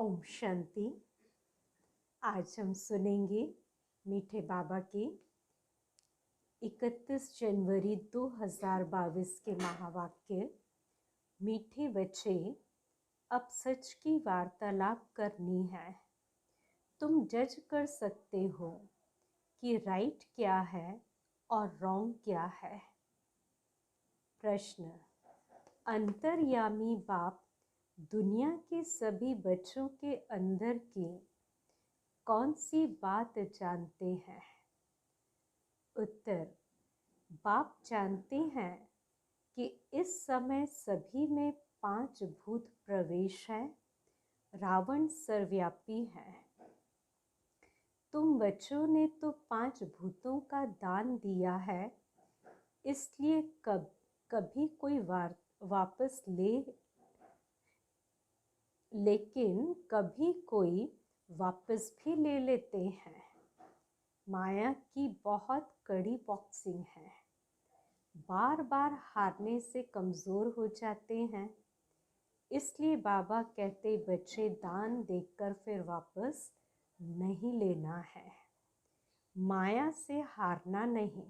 ओम शांति। आज हम सुनेंगे मीठे बाबा के 31 जनवरी 2022 के महावाक्य। मीठे बच्चे, अब सच की वार्तालाप करनी है। तुम जज कर सकते हो कि राइट क्या है और रॉन्ग क्या है। प्रश्न: अंतर्यामी बाप दुनिया के सभी बच्चों के अंदर की कौन सी बात जानते हैं? उत्तर: बाप जानते हैं कि इस समय सभी में 5 भूत प्रवेश है। रावण सर्वव्यापी है। तुम बच्चों ने तो 5 भूतों का दान दिया है, इसलिए कभी कोई वापस लेकिन कभी कोई वापस भी ले लेते हैं। माया की बहुत कड़ी बॉक्सिंग है। बार बार हारने से कमज़ोर हो जाते हैं। इसलिए बाबा कहते बच्चे दान देकर फिर वापस नहीं लेना है। माया से हारना नहीं।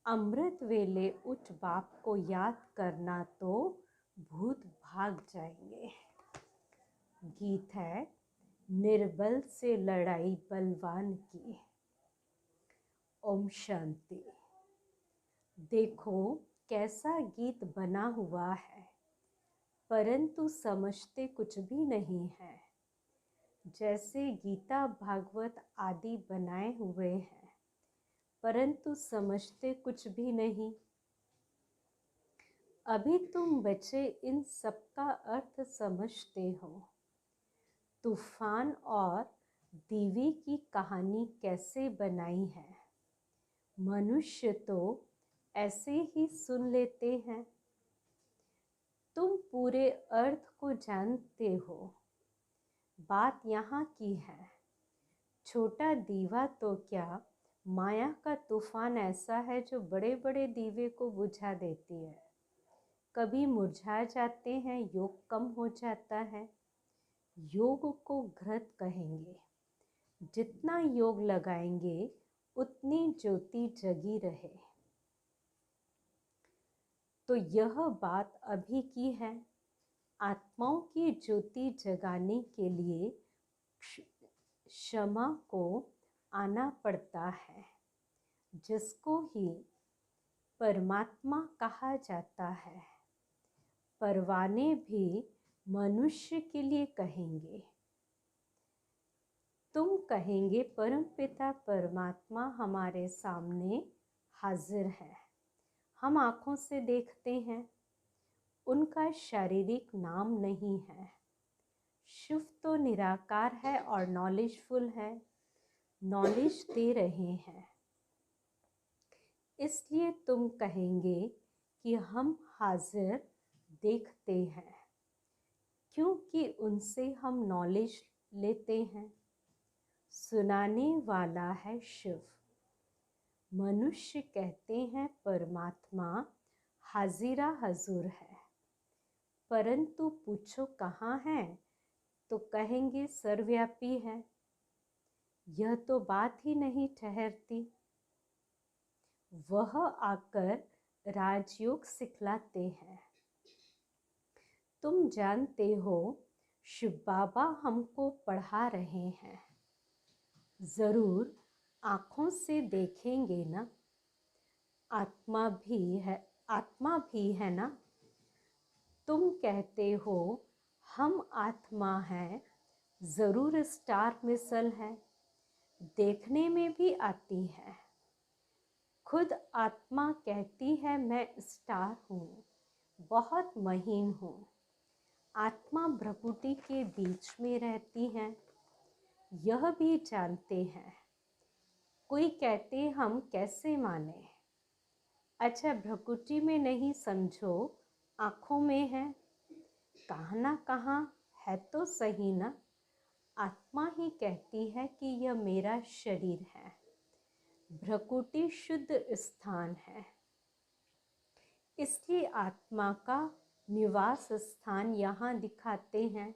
अमृत वेले उठ बाप को याद करना तो भूत भाग जाएंगे। गीत है निर्बल से लड़ाई बलवान की। ओम शांति। देखो कैसा गीत बना हुआ है, परंतु समझते कुछ भी नहीं है। जैसे गीता भागवत आदि बनाए हुए हैं, परंतु समझते कुछ भी नहीं। अभी तुम बच्चे इन सब का अर्थ समझते हो। तूफान और दीवी की कहानी कैसे बनाई है, मनुष्य तो ऐसे ही सुन लेते हैं। तुम पूरे अर्थ को जानते हो। बात यहाँ की है। छोटा दीवा तो क्या, माया का तूफान ऐसा है जो बड़े बड़े दीवे को बुझा देती है। कभी मुरझा जाते हैं, योग कम हो जाता है। योग को घृत कहेंगे। जितना योग लगाएंगे उतनी ज्योति जगी रहे। तो यह बात अभी की है। आत्माओं की ज्योति जगाने के लिए क्षमा को आना पड़ता है, जिसको ही परमात्मा कहा जाता है। परवाने भी मनुष्य के लिए कहेंगे। तुम कहेंगे परमपिता परमात्मा हमारे सामने हाजिर है, हम आँखों से देखते हैं। उनका शारीरिक नाम नहीं है। शिव तो निराकार है और नॉलेजफुल है, नॉलेज दे रहे हैं। इसलिए तुम कहेंगे कि हम हाजिर देखते हैं, क्योंकि उनसे हम नॉलेज लेते हैं। सुनाने वाला है शिव। मनुष्य कहते हैं परमात्मा हाजिरा हजूर है, परंतु पूछो कहाँ है तो कहेंगे सर्वव्यापी है। यह तो बात ही नहीं ठहरती। वह आकर राजयोग सिखलाते हैं। तुम जानते हो शिव बाबा हमको पढ़ा रहे हैं। जरूर आँखों से देखेंगे ना। आत्मा भी है ना। तुम कहते हो हम आत्मा हैं, जरूर स्टार मिसल है, देखने में भी आती है। खुद आत्मा कहती है मैं स्टार हूँ, बहुत महीन हूँ। आत्मा भ्रकुटी के बीच में रहती है, यह भी जानते हैं। कोई कहते हम कैसे माने। अच्छा भ्रकुटी में नहीं समझो, आँखों में है। कहाँ ना कहाँ है तो सही ना। आत्मा ही कहती है कि यह मेरा शरीर है। भ्रकुटी शुद्ध स्थान है, इसलिए आत्मा का निवास स्थान यहाँ दिखाते हैं।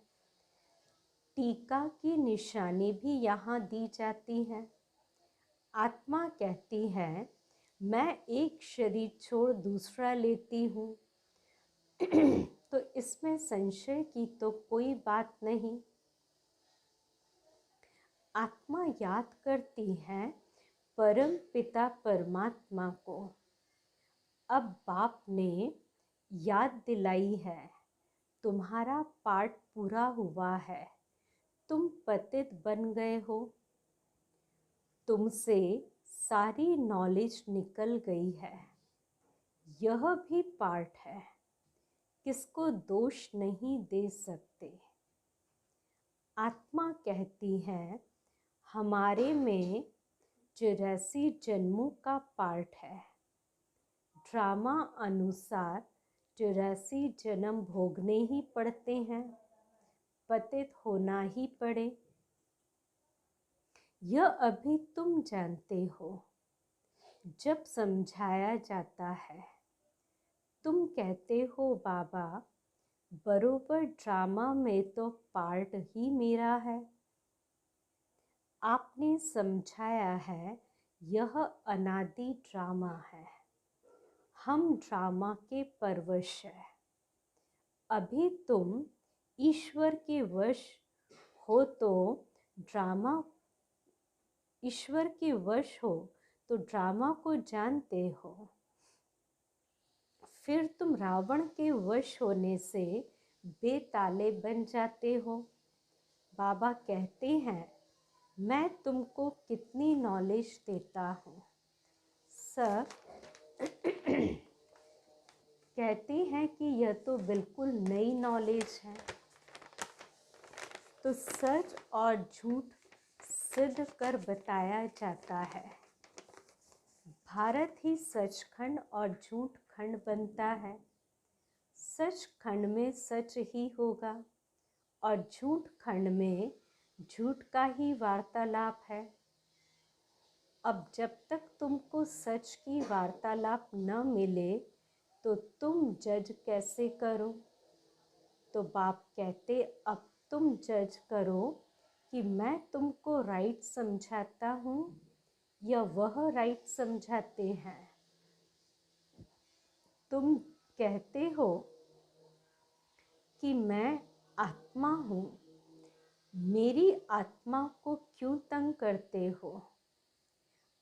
टीका की निशानी भी यहाँ दी जाती है। आत्मा कहती है मैं एक शरीर छोड़ दूसरा लेती हूँ तो इसमें संशय की तो कोई बात नहीं। आत्मा याद करती है परम पिता परमात्मा को। अब बाप ने याद दिलाई है तुम्हारा पाठ पूरा हुआ है, तुम पतित बन गए हो, तुमसे सारी नॉलेज निकल गई है। यह भी पाठ है, किसको दोष नहीं दे सकते। आत्मा कहती है हमारे में 84 जन्मों का पाठ है। ड्रामा अनुसार 84 जन्म भोगने ही पड़ते हैं, पतित होना ही पड़े। यह अभी तुम जानते हो। जब समझाया जाता है तुम कहते हो बाबा बरोबर ड्रामा में तो पार्ट ही मेरा है। आपने समझाया है यह अनादि ड्रामा है, हम ड्रामा के परवश है। अभी तुम ईश्वर के वश हो तो ड्रामा ईश्वर के वश हो तो ड्रामा को जानते हो। फिर तुम रावण के वश होने से बेताले बन जाते हो। बाबा कहते हैं मैं तुमको कितनी नॉलेज देता हूँ। सर कहते हैं कि यह तो बिल्कुल नई नॉलेज है। तो सच और झूठ सिद्ध कर बताया जाता है। भारत ही सचखंड और झूठ खंड बनता है। सच खंड में सच ही होगा और झूठ खंड में झूठ का ही वार्तालाप है। अब जब तक तुमको सच की वार्तालाप न मिले तो तुम जज कैसे करो। तो बाप कहते अब तुम जज करो कि मैं तुमको राइट समझाता हूँ या वह राइट समझाते हैं। तुम कहते हो कि मैं आत्मा हूँ, मेरी आत्मा को क्यों तंग करते हो।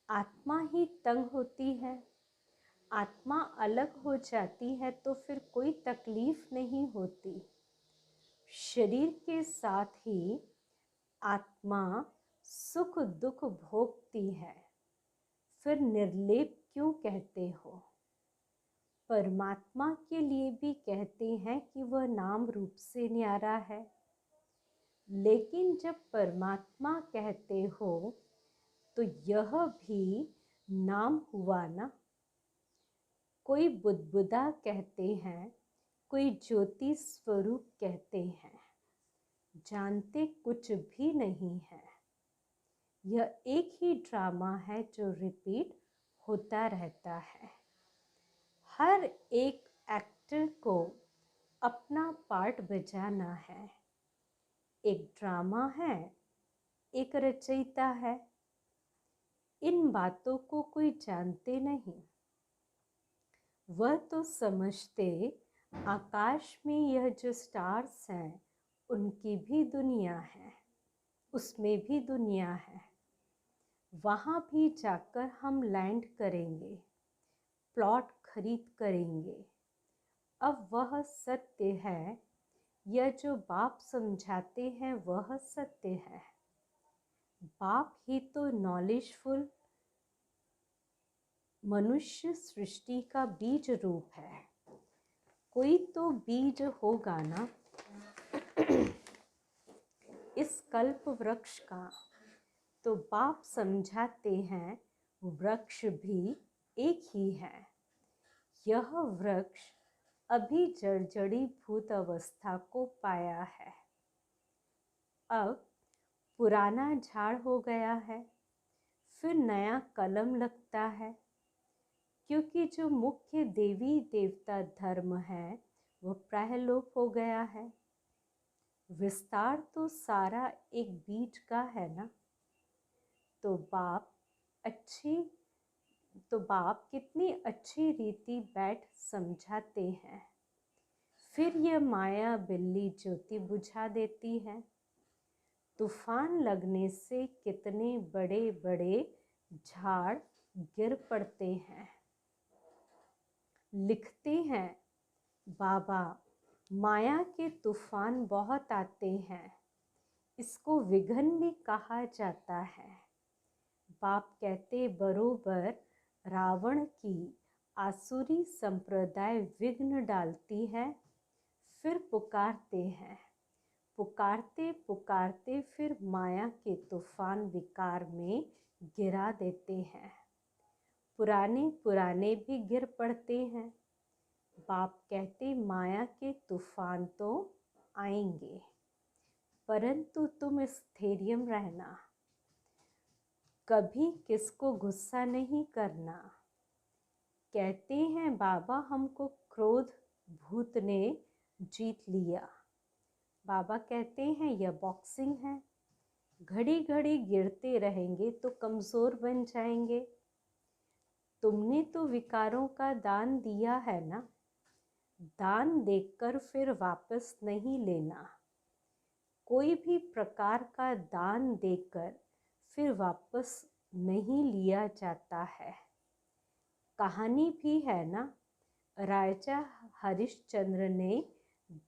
आत्मा ही तंग होती है। आत्मा अलग हो जाती है तो फिर कोई तकलीफ नहीं होती। शरीर के साथ ही आत्मा सुख दुख भोगती है, फिर निर्लेप क्यों कहते हो। परमात्मा के लिए भी कहते हैं कि वह नाम रूप से न्यारा है, लेकिन जब परमात्मा कहते हो तो यह भी नाम हुआ ना। कोई बुद्धबुदा कहते हैं, कोई ज्योति स्वरूप कहते हैं, जानते कुछ भी नहीं है। यह एक ही ड्रामा है जो रिपीट होता रहता है। हर एक एक्टर को अपना पार्ट बजाना है। एक ड्रामा है, एक रचयिता है। इन बातों को कोई जानते नहीं। वह तो समझते आकाश में यह जो स्टार्स हैं उनकी भी दुनिया है, उसमें भी दुनिया है। वहाँ भी जाकर हम लैंड करेंगे, प्लॉट खरीद करेंगे। अब वह सत्य है, यह जो बाप समझाते हैं वह सत्य है। बाप ही तो नॉलेजफुल मनुष्य सृष्टि का बीज रूप है। कोई तो बीज होगा ना इस कल्प वृक्ष का। तो बाप समझाते हैं वृक्ष भी एक ही है। यह वृक्ष अभी जर्जरी भूत अवस्था को पाया है। अब पुराना झाड़ हो गया है, फिर नया कलम लगता है, क्योंकि जो मुख्य देवी देवता धर्म है वह प्रायलोप हो गया है। विस्तार तो सारा एक बीज का है ना। तो बाप कितनी अच्छी रीति बैठ समझाते हैं। फिर यह माया बिल्ली ज्योति बुझा देती है। तूफान लगने से कितने बड़े बड़े झाड़ गिर पड़ते हैं। लिखते हैं बाबा, माया के तूफान बहुत आते हैं, इसको विघ्न भी कहा जाता है। बाप कहते बरोबर रावण की आसुरी संप्रदाय विघ्न डालती है। फिर पुकारते हैं, पुकारते पुकारते फिर माया के तूफान विकार में गिरा देते हैं। पुराने पुराने भी गिर पड़ते हैं। बाप कहते माया के तूफान तो आएंगे, परंतु तुम स्थैर्य रहना, कभी किसको गुस्सा नहीं करना। कहते हैं बाबा हमको क्रोध भूत ने जीत लिया। बाबा कहते हैं यह बॉक्सिंग है, घड़ी घड़ी गिरते रहेंगे तो कमज़ोर बन जाएंगे। तुमने तो विकारों का दान दिया है ना, दान देकर फिर वापस नहीं लेना। कोई भी प्रकार का दान देकर फिर वापस नहीं लिया जाता है। कहानी भी है ना, राजा हरिश्चंद्र ने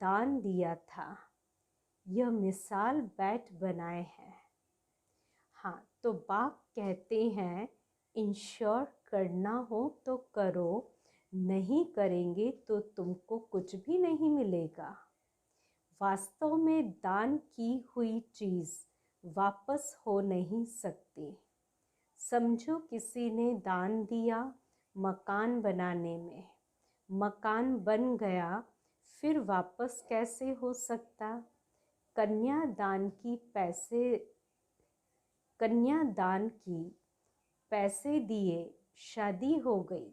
दान दिया था। यह मिसाल बैठ बनाए हैं। हाँ, तो बाप कहते हैं इंश्योर करना हो तो करो, नहीं करेंगे तो तुमको कुछ भी नहीं मिलेगा। वास्तव में दान की हुई चीज़ वापस हो नहीं सकती। समझो किसी ने दान दिया मकान बनाने में, मकान बन गया, फिर वापस कैसे हो सकता। कन्यादान की पैसे दिए, शादी हो गई,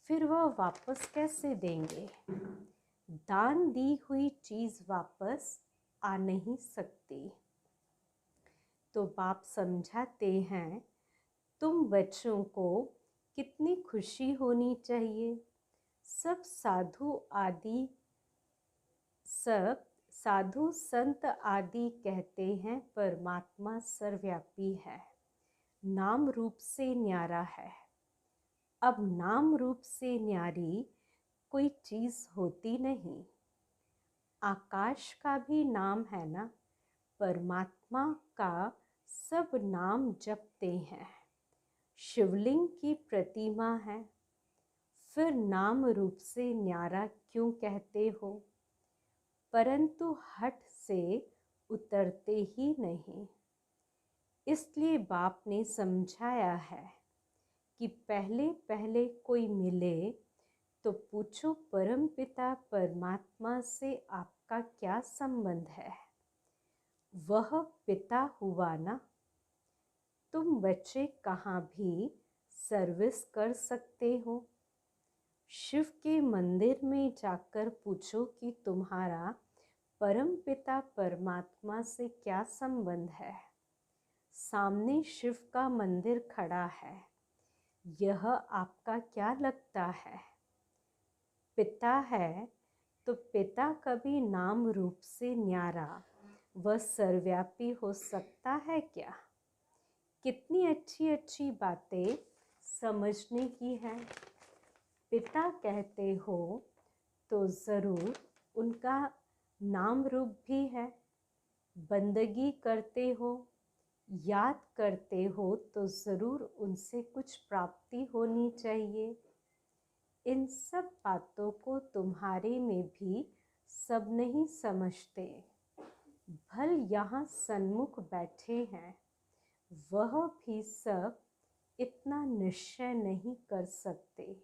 फिर वह वापस कैसे देंगे। दान दी हुई चीज़ वापस आ नहीं सकती। तो बाप समझाते हैं तुम बच्चों को कितनी खुशी होनी चाहिए। सब साधु संत आदि कहते हैं परमात्मा सर्वव्यापी है, नाम रूप से न्यारा है। अब नाम रूप से न्यारी कोई चीज़ होती नहीं। आकाश का भी नाम है ना, परमात्मा का सब नाम जपते हैं। शिवलिंग की प्रतिमा है, फिर नाम रूप से न्यारा क्यों कहते हो। परंतु हट से उतरते ही नहीं। इसलिए बाप ने समझाया है कि पहले पहले कोई मिले तो पूछो परम पिता परमात्मा से आपका क्या संबंध है। वह पिता हुआ ना। तुम बच्चे कहाँ भी सर्विस कर सकते हो। शिव के मंदिर में जाकर पूछो कि तुम्हारा परम पिता परमात्मा से क्या संबंध है। सामने शिव का मंदिर खड़ा है, यह आपका क्या लगता है। पिता है तो पिता कभी नाम रूप से न्यारा व सर्वव्यापी हो सकता है क्या। कितनी अच्छी अच्छी बातें समझने की है। पिता कहते हो तो ज़रूर उनका नाम रूप भी है। बंदगी करते हो, याद करते हो तो ज़रूर उनसे कुछ प्राप्ति होनी चाहिए। इन सब बातों को तुम्हारे में भी सब नहीं समझते। भल यहाँ सन्मुख बैठे हैं, वह भी सब इतना निश्चय नहीं कर सकते।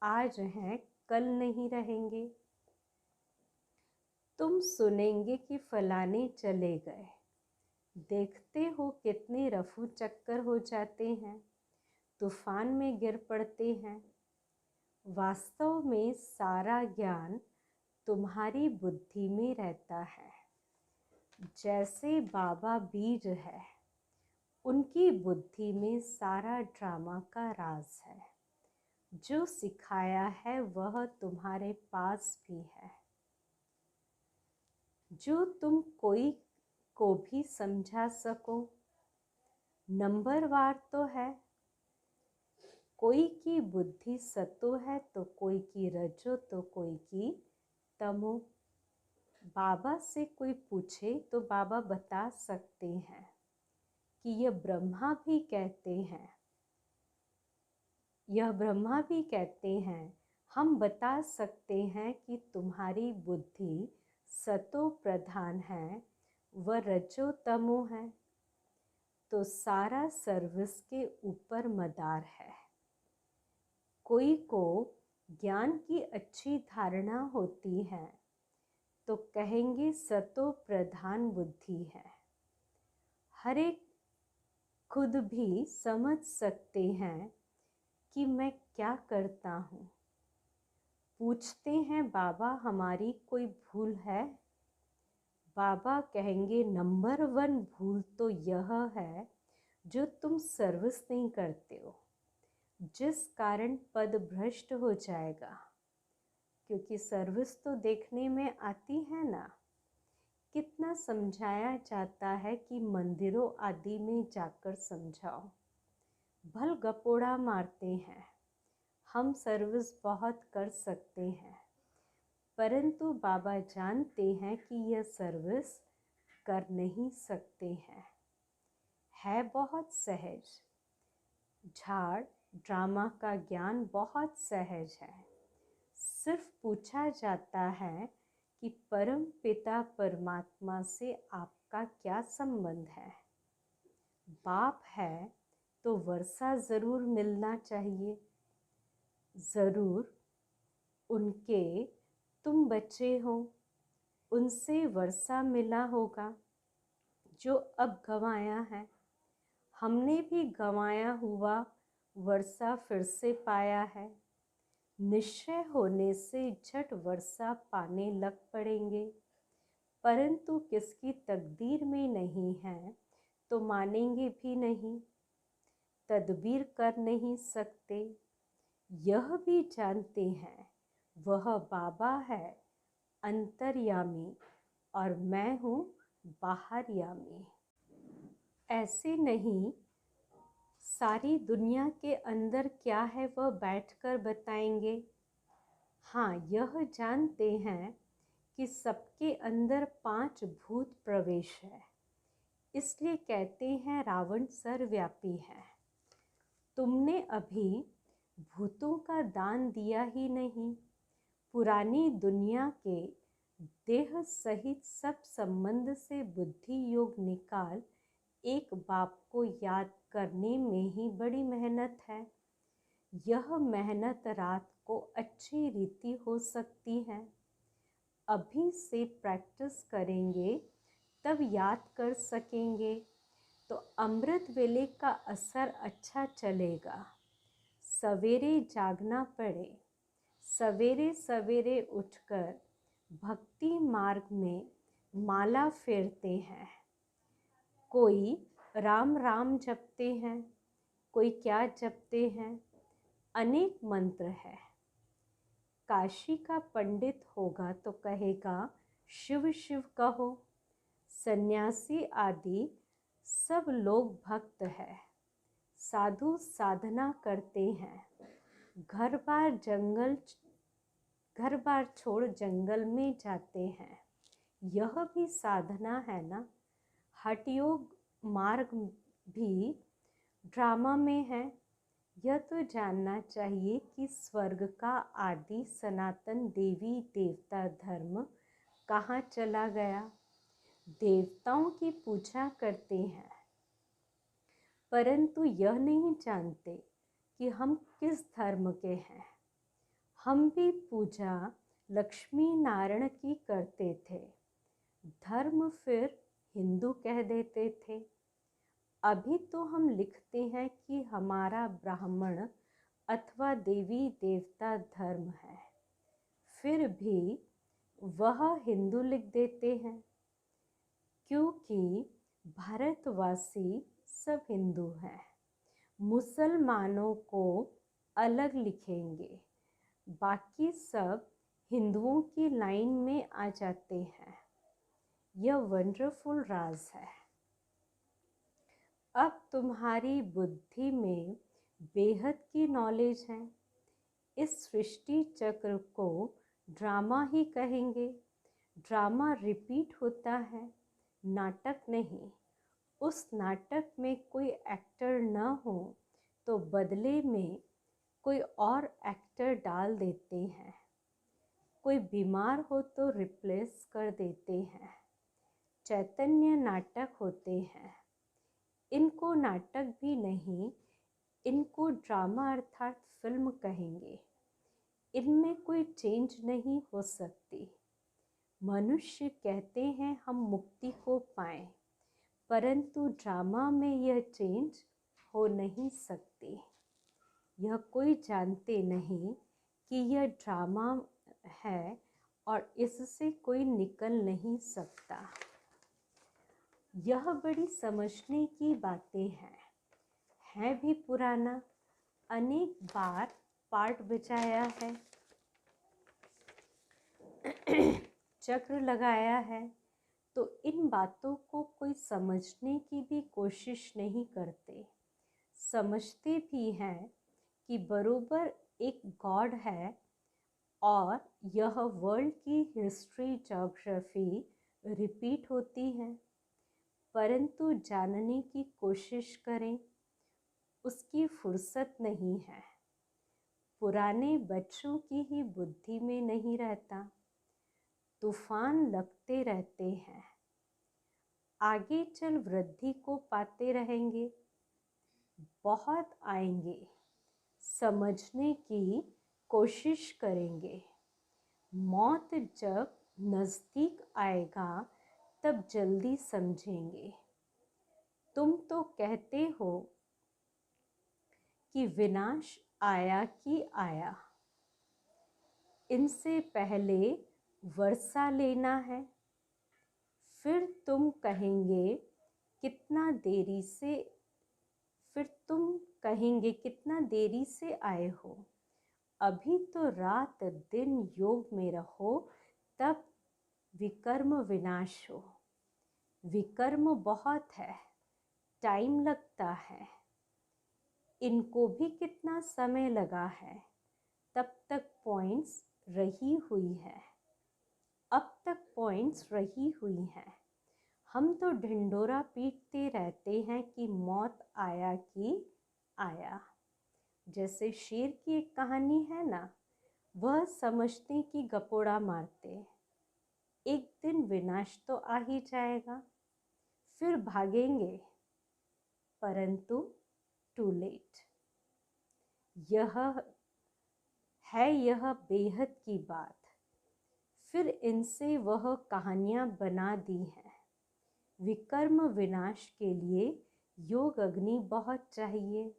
आज हैं कल नहीं रहेंगे। तुम सुनेंगे कि फलाने चले गए, देखते हो कितने रफू चक्कर हो जाते हैं, तूफान में गिर पड़ते हैं। वास्तव में सारा ज्ञान तुम्हारी बुद्धि में रहता है। जैसे बाबा बीज है, उनकी बुद्धि में सारा ड्रामा का राज है। जो सिखाया है वह तुम्हारे पास भी है। जो तुम कोई को भी समझा सको, नंबरवार तो है। कोई की बुद्धि सतो है तो कोई की रजो तो कोई की तमो। बाबा से कोई पूछे तो बाबा बता सकते हैं कि यह ब्रह्मा भी कहते हैं, यह ब्रह्मा भी कहते हैं। हम बता सकते हैं कि तुम्हारी बुद्धि सतो प्रधान है व रजो तमो है, तो सारा सर्विस के ऊपर मदार है। कोई को ज्ञान की अच्छी धारणा होती है तो कहेंगे सतो प्रधान बुद्धि है। हर एक खुद भी समझ सकते हैं कि मैं क्या करता हूँ। पूछते हैं बाबा हमारी कोई भूल है? बाबा कहेंगे नंबर 1 भूल तो यह है जो तुम सर्विस नहीं करते हो, जिस कारण पद भ्रष्ट हो जाएगा। क्योंकि सर्विस तो देखने में आती है ना। कितना समझाया जाता है कि मंदिरों आदि में जाकर समझाओ, भल गपोड़ा मारते हैं। हम सर्विस बहुत कर सकते हैं, परंतु बाबा जानते हैं कि यह सर्विस कर नहीं सकते हैं। है बहुत सहज। झाड़ ड्रामा का ज्ञान बहुत सहज है। सिर्फ पूछा जाता है कि परम पिता परमात्मा से आपका क्या संबंध है। बाप है तो वर्षा ज़रूर मिलना चाहिए। ज़रूर उनके तुम बच्चे हो, उनसे वर्षा मिला होगा जो अब गंवाया है। हमने भी गंवाया हुआ वर्षा फिर से पाया है। निश्चय होने से झट वर्षा पाने लग पड़ेंगे, परंतु किसकी तकदीर में नहीं है तो मानेंगे भी नहीं, तदबीर कर नहीं सकते। यह भी जानते हैं वह बाबा है अंतर्यामी और मैं हूँ बाहरयामी। ऐसे नहीं सारी दुनिया के अंदर क्या है वह बैठकर बताएंगे। हाँ, यह जानते हैं कि सबके अंदर 5 भूत प्रवेश है, इसलिए कहते हैं रावण सर्वव्यापी है। तुमने अभी भूतों का दान दिया ही नहीं। पुरानी दुनिया के देह सहित सब संबंध से बुद्धि योग निकाल एक बाप को याद करने में ही बड़ी मेहनत है। यह मेहनत रात को अच्छी रीति हो सकती है। अभी से प्रैक्टिस करेंगे तब याद कर सकेंगे, तो अमृत वेले का असर अच्छा चलेगा। सवेरे जागना पड़े, सवेरे सवेरे उठकर भक्ति मार्ग में माला फेरते हैं। कोई राम राम जपते हैं, कोई क्या जपते हैं, अनेक मंत्र है। काशी का पंडित होगा तो कहेगा शिव शिव कहो। सन्यासी आदि सब लोग भक्त है। साधु साधना करते हैं। घर बार छोड़ जंगल में जाते हैं। यह भी साधना है ना। हठ योग मार्ग भी ड्रामा में है। यह तो जानना चाहिए कि स्वर्ग का आदि सनातन देवी देवता धर्म कहाँ चला गया। देवताओं की पूजा करते हैं, परंतु यह नहीं जानते कि हम किस धर्म के हैं। हम भी पूजा लक्ष्मी नारायण की करते थे, धर्म फिर हिंदू कह देते थे। अभी तो हम लिखते हैं कि हमारा ब्राह्मण अथवा देवी देवता धर्म है, फिर भी वह हिंदू लिख देते हैं। क्योंकि भारतवासी सब हिंदू हैं। मुसलमानों को अलग लिखेंगे, बाकी सब हिंदुओं की लाइन में आ जाते हैं। यह वंडरफुल राज है। अब तुम्हारी बुद्धि में बेहद की नॉलेज है। इस सृष्टि चक्र को ड्रामा ही कहेंगे। ड्रामा रिपीट होता है, नाटक नहीं। उस नाटक में कोई एक्टर न हो तो बदले में कोई और एक्टर डाल देते हैं। कोई बीमार हो तो रिप्लेस कर देते हैं। चैतन्य नाटक होते हैं। इनको नाटक भी नहीं, इनको ड्रामा अर्थात फिल्म कहेंगे। इनमें कोई चेंज नहीं हो सकती। मनुष्य कहते हैं हम मुक्ति को पाएं, परंतु ड्रामा में यह चेंज हो नहीं सकती। यह कोई जानते नहीं कि यह ड्रामा है और इससे कोई निकल नहीं सकता। यह बड़ी समझने की बातें हैं। है भी पुराना, अनेक बार पार्ट बजाया है, चक्र लगाया है, तो इन बातों को कोई समझने की भी कोशिश नहीं करते। समझते भी हैं कि बरोबर एक गॉड है और यह वर्ल्ड की हिस्ट्री ज्योग्राफी रिपीट होती है, परंतु जानने की कोशिश करें, उसकी फुर्सत नहीं है। पुराने बच्चों की ही बुद्धि में नहीं रहता। तूफान लगते रहते हैं। आगे चल वृद्धि को पाते रहेंगे। बहुत आएंगे, समझने की कोशिश करेंगे। मौत जब नज़दीक आएगा तब जल्दी समझेंगे। तुम तो कहते हो कि विनाश आया कि आया, इनसे पहले वर्षा लेना है। फिर तुम कहेंगे कितना देरी से आए हो। अभी तो रात दिन योग में रहो, तब विकर्म विनाश हो। विकर्म बहुत है, टाइम लगता है। इनको भी कितना समय लगा है, तब तक पॉइंट्स रही हुई है। अब तक पॉइंट्स रही हुई हैं। हम तो ढिंढोरा पीटते रहते हैं कि मौत आया कि आया। जैसे शेर की एक कहानी है ना, वह समझते कि गपोड़ा मारते, एक दिन विनाश तो आ ही जाएगा, फिर भागेंगे, परंतु टू लेट। यह बेहद की बात। फिर इनसे वह कहानियाँ बना दी हैं। विकर्म विनाश के लिए योग अग्नि बहुत चाहिए।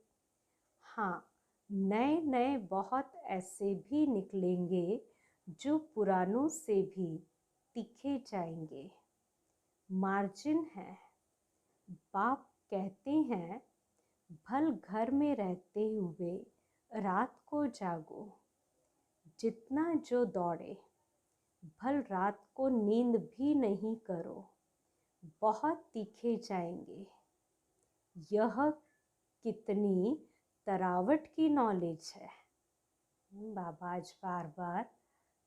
हाँ, नए नए बहुत ऐसे भी निकलेंगे जो पुरानों से भी तीखे जाएंगे। मार्जिन है। बाप कहते हैं भल घर में रहते हुए रात को जागो। जितना जो दौड़े, भल रात को नींद भी नहीं करो, बहुत तीखे जाएंगे। यह कितनी तरावट की नॉलेज है। बाबा आज बार बार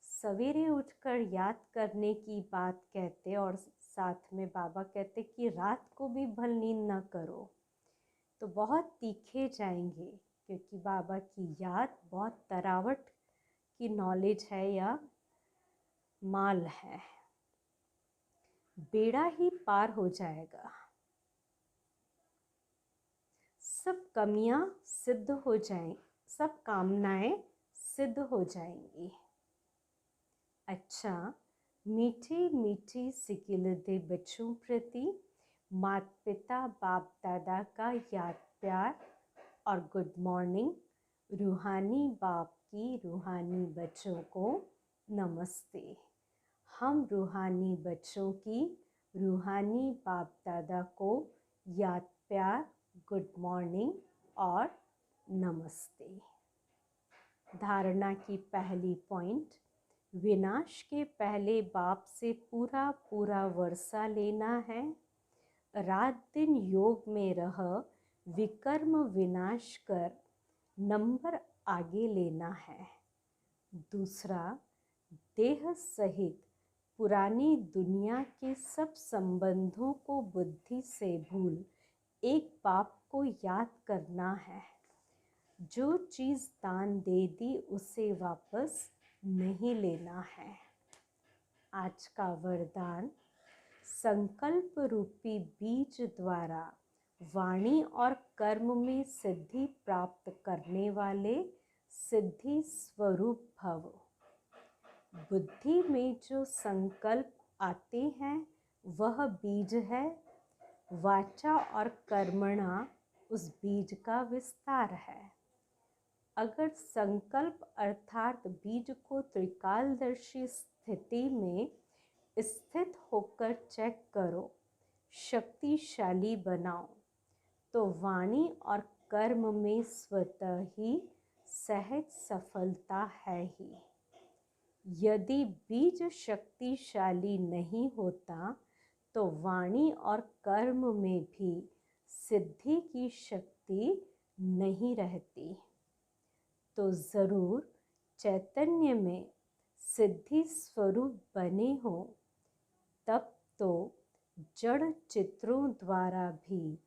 सवेरे उठकर याद करने की बात कहते और साथ में बाबा कहते कि रात को भी भल नींद ना करो, तो बहुत तीखे जाएंगे, क्योंकि बाबा की याद बहुत तरावट की नॉलेज है या माल है। बेड़ा ही पार हो जाएगा। सब कमियां सिद्ध हो जाएं, सब कामनाएं सिद्ध हो जाएंगी। अच्छा, मीठी मीठी सिकिलते बच्चों प्रति माता पिता बाप दादा का याद प्यार और गुड मॉर्निंग। रूहानी बाप की रूहानी बच्चों को नमस्ते। हम रूहानी बच्चों की रूहानी बाप दादा को याद प्यार, गुड मॉर्निंग और नमस्ते। धारणा की पहली पॉइंट, विनाश के पहले बाप से पूरा पूरा वर्षा लेना है। रात दिन योग में रह विकर्म विनाश कर नंबर आगे लेना है। दूसरा, देह सहित पुरानी दुनिया के सब संबंधों को बुद्धि से भूल एक बाप को याद करना है। जो चीज़ दान दे दी उसे वापस नहीं लेना है। आज का वरदान, संकल्प रूपी बीज द्वारा वाणी और कर्म में सिद्धि प्राप्त करने वाले सिद्धि स्वरूप भव। बुद्धि में जो संकल्प आते हैं वह बीज है। वाचा और कर्मणा उस बीज का विस्तार है। अगर संकल्प अर्थात बीज को त्रिकालदर्शी स्थिति में स्थित होकर चेक करो, शक्तिशाली बनाओ, तो वाणी और कर्म में स्वतः ही सहज सफलता है ही। यदि बीज शक्तिशाली नहीं होता तो वाणी और कर्म में भी सिद्धि की शक्ति नहीं रहती। तो ज़रूर चैतन्य में सिद्धि स्वरूप बने हो, तब तो जड़ चित्रों द्वारा भी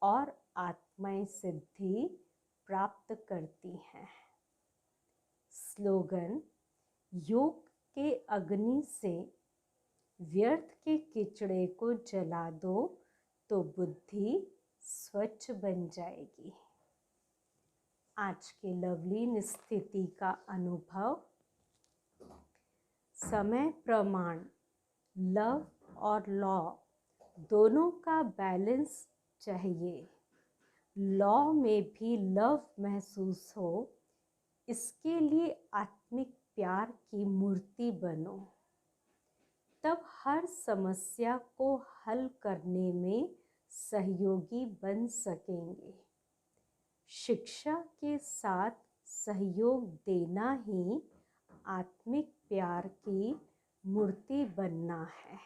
और आत्माएं सिद्धि प्राप्त करती हैं। स्लोगन, योग के अग्नि से व्यर्थ के किचड़े को जला दो तो बुद्धि स्वच्छ बन जाएगी। आज के लवलीन स्थिति का अनुभव, समय प्रमाण, लव और लॉ दोनों का बैलेंस चाहिए। लॉ में भी लव महसूस हो, इसके लिए आत्मिक प्यार की मूर्ति बनो। तब हर समस्या को हल करने में सहयोगी बन सकेंगे। शिक्षा के साथ सहयोग देना ही आत्मिक प्यार की मूर्ति बनना है।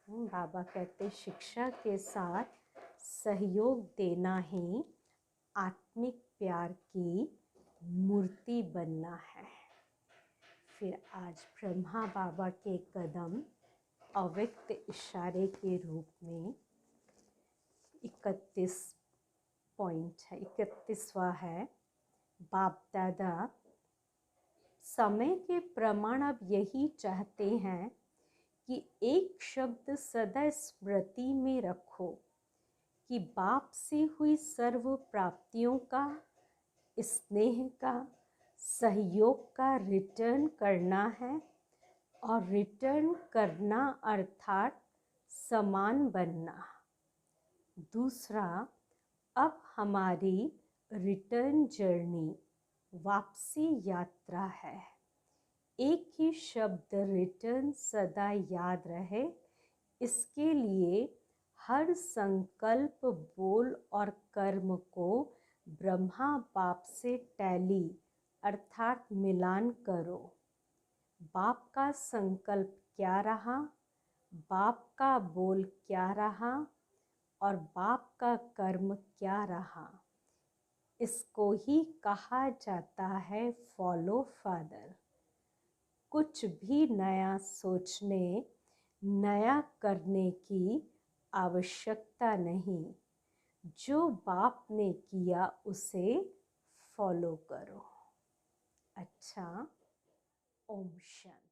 बाबा कहते शिक्षा के साथ सहयोग देना ही आत्मिक प्यार की मूर्ति बनना है। फिर आज ब्रह्मा बाबा के कदम अव्यक्त इशारे के रूप में 31 पॉइंट है, 31वां है। बाप दादा समय के प्रमाण अब यही चाहते हैं कि एक शब्द सदा स्मृति में रखो कि बाप से हुई सर्व प्राप्तियों का, स्नेह का, सहयोग का रिटर्न करना है। और रिटर्न करना अर्थात समान बनना। दूसरा, अब हमारी रिटर्न जर्नी, वापसी यात्रा है। एक ही शब्द रिटर्न सदा याद रहे, इसके लिए हर संकल्प, बोल और कर्म को ब्रह्मा बाप से टैली अर्थात मिलान करो। बाप का संकल्प क्या रहा, बाप का बोल क्या रहा और बाप का कर्म क्या रहा, इसको ही कहा जाता है फॉलो फादर। कुछ भी नया सोचने, नया करने की आवश्यकता नहीं। जो बाप ने किया उसे फॉलो करो। अच्छा, ओम शांति।